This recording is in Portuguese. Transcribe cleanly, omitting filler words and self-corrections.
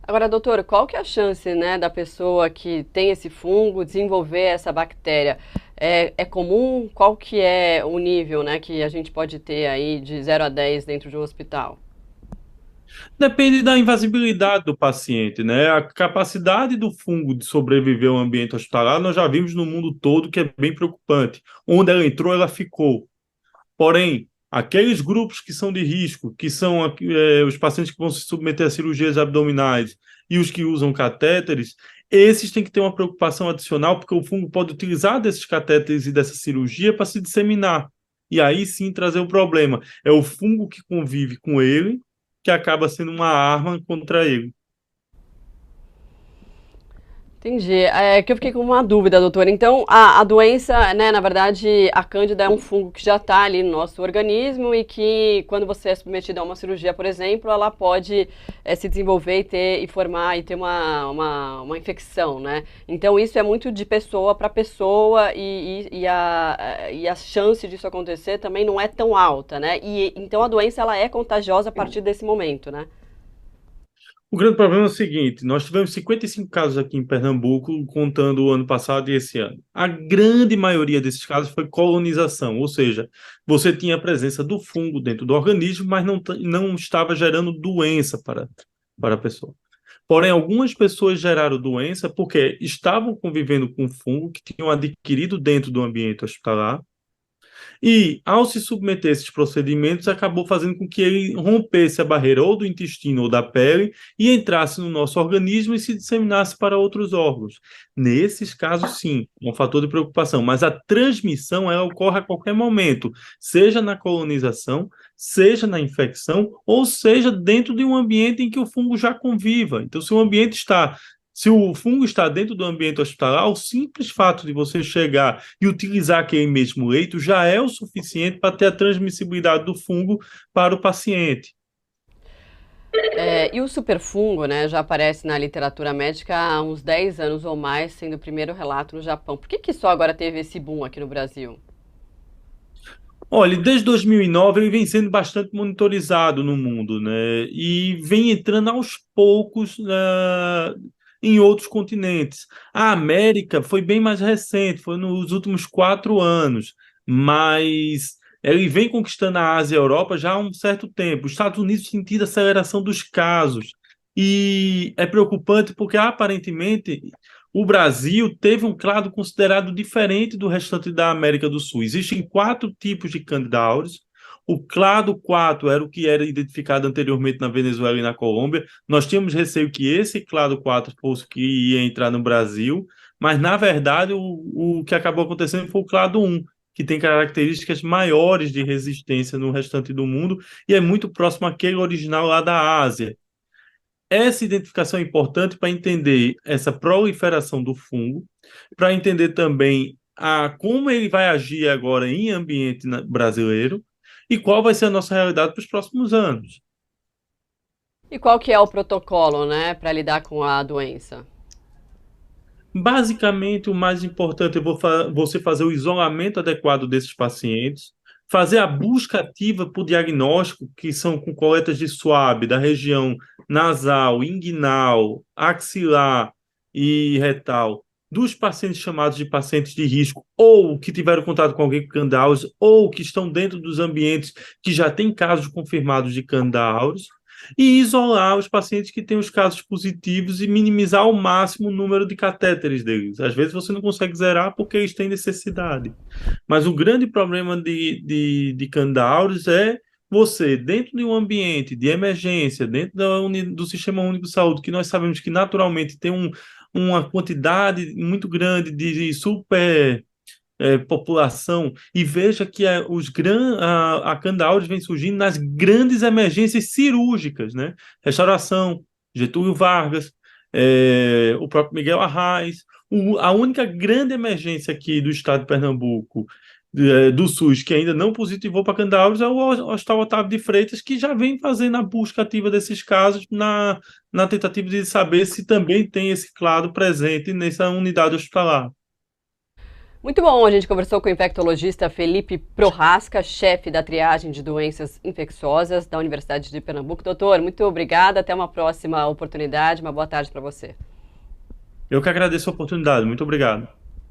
Agora, doutor, qual que é a chance, né, da pessoa que tem esse fungo desenvolver essa bactéria? É comum? Qual que é o nível, né, que a gente pode ter aí de 0 a 10 dentro de um hospital? Depende da invasibilidade do paciente, né? A capacidade do fungo de sobreviver ao ambiente hospitalar, nós já vimos no mundo todo que é bem preocupante. Onde ela entrou, ela ficou. Porém, aqueles grupos que são de risco, que são os pacientes que vão se submeter a cirurgias abdominais e os que usam catéteres, esses têm que ter uma preocupação adicional, porque o fungo pode utilizar desses catéteres e dessa cirurgia para se disseminar. E aí sim trazer o problema. É o fungo que convive com ele que acaba sendo uma arma contra ele. Entendi. É que eu fiquei com uma dúvida, doutora. Então, a doença, né, na verdade, a Cândida é um fungo que já está ali no nosso organismo e que, quando você é submetido a uma cirurgia, por exemplo, ela pode se desenvolver e ter, e formar e ter uma infecção, né? Então, isso é muito de pessoa para pessoa e a chance disso acontecer também não é tão alta, né? E, então, a doença, ela é contagiosa a partir desse momento, né? O grande problema é o seguinte: nós tivemos 55 casos aqui em Pernambuco, contando o ano passado e esse ano. A grande maioria desses casos foi colonização, ou seja, você tinha a presença do fungo dentro do organismo, mas não estava gerando doença para a pessoa. Porém, algumas pessoas geraram doença porque estavam convivendo com fungo que tinham adquirido dentro do ambiente hospitalar e, ao se submeter a esses procedimentos, acabou fazendo com que ele rompesse a barreira ou do intestino ou da pele e entrasse no nosso organismo e se disseminasse para outros órgãos. Nesses casos, sim, é um fator de preocupação, mas a transmissão ela ocorre a qualquer momento, seja na colonização, seja na infecção, ou seja dentro de um ambiente em que o fungo já conviva. Então, se o fungo está dentro do ambiente hospitalar, o simples fato de você chegar e utilizar aquele mesmo leito já é o suficiente para ter a transmissibilidade do fungo para o paciente. E o superfungo, né, já aparece na literatura médica há uns 10 anos ou mais, sendo o primeiro relato no Japão. Por que que só agora teve esse boom aqui no Brasil? Olha, desde 2009 ele vem sendo bastante monitorizado no mundo, né? E vem entrando aos poucos em outros continentes. A América foi bem mais recente, foi nos últimos 4 anos, mas ele vem conquistando a Ásia e a Europa já há um certo tempo. Os Estados Unidos têm tido aceleração dos casos. E é preocupante porque aparentemente o Brasil teve um clado considerado diferente do restante da América do Sul. Existem 4 tipos de Candida auris. O clado 4 era o que era identificado anteriormente na Venezuela e na Colômbia. Nós tínhamos receio que esse clado 4 fosse o que ia entrar no Brasil, mas na verdade o que acabou acontecendo foi o clado 1, que tem características maiores de resistência no restante do mundo e é muito próximo àquele original lá da Ásia. Essa identificação é importante para entender essa proliferação do fungo, para entender também como ele vai agir agora em ambiente brasileiro e qual vai ser a nossa realidade para os próximos anos. E qual que é o protocolo, né, para lidar com a doença? Basicamente, o mais importante é você fazer o isolamento adequado desses pacientes, fazer a busca ativa por diagnóstico, que são com coletas de swab da região nasal, inguinal, axilar e retal, dos pacientes chamados de pacientes de risco, ou que tiveram contato com alguém com Candida auris, ou que estão dentro dos ambientes que já têm casos confirmados de Candida auris, e isolar os pacientes que têm os casos positivos e minimizar ao máximo o número de catéteres deles. Às vezes você não consegue zerar porque eles têm necessidade. Mas o grande problema de Candida auris é você, dentro de um ambiente de emergência, dentro do Sistema Único de Saúde, que nós sabemos que naturalmente tem uma quantidade muito grande de super população e veja que a Candida auris vem surgindo nas grandes emergências cirúrgicas, né? Restauração, Getúlio Vargas, o próprio Miguel Arraes. A única grande emergência aqui do estado de Pernambuco, do SUS, que ainda não positivou para Candida auris é o Hospital Otávio de Freitas, que já vem fazendo a busca ativa desses casos na tentativa de saber se também tem esse clado presente nessa unidade hospitalar. Muito bom, a gente conversou com o infectologista Felipe Prohaska, chefe da triagem de doenças infecciosas da Universidade de Pernambuco. Doutor, muito obrigada, até uma próxima oportunidade, uma boa tarde para você. Eu que agradeço a oportunidade. Muito obrigado.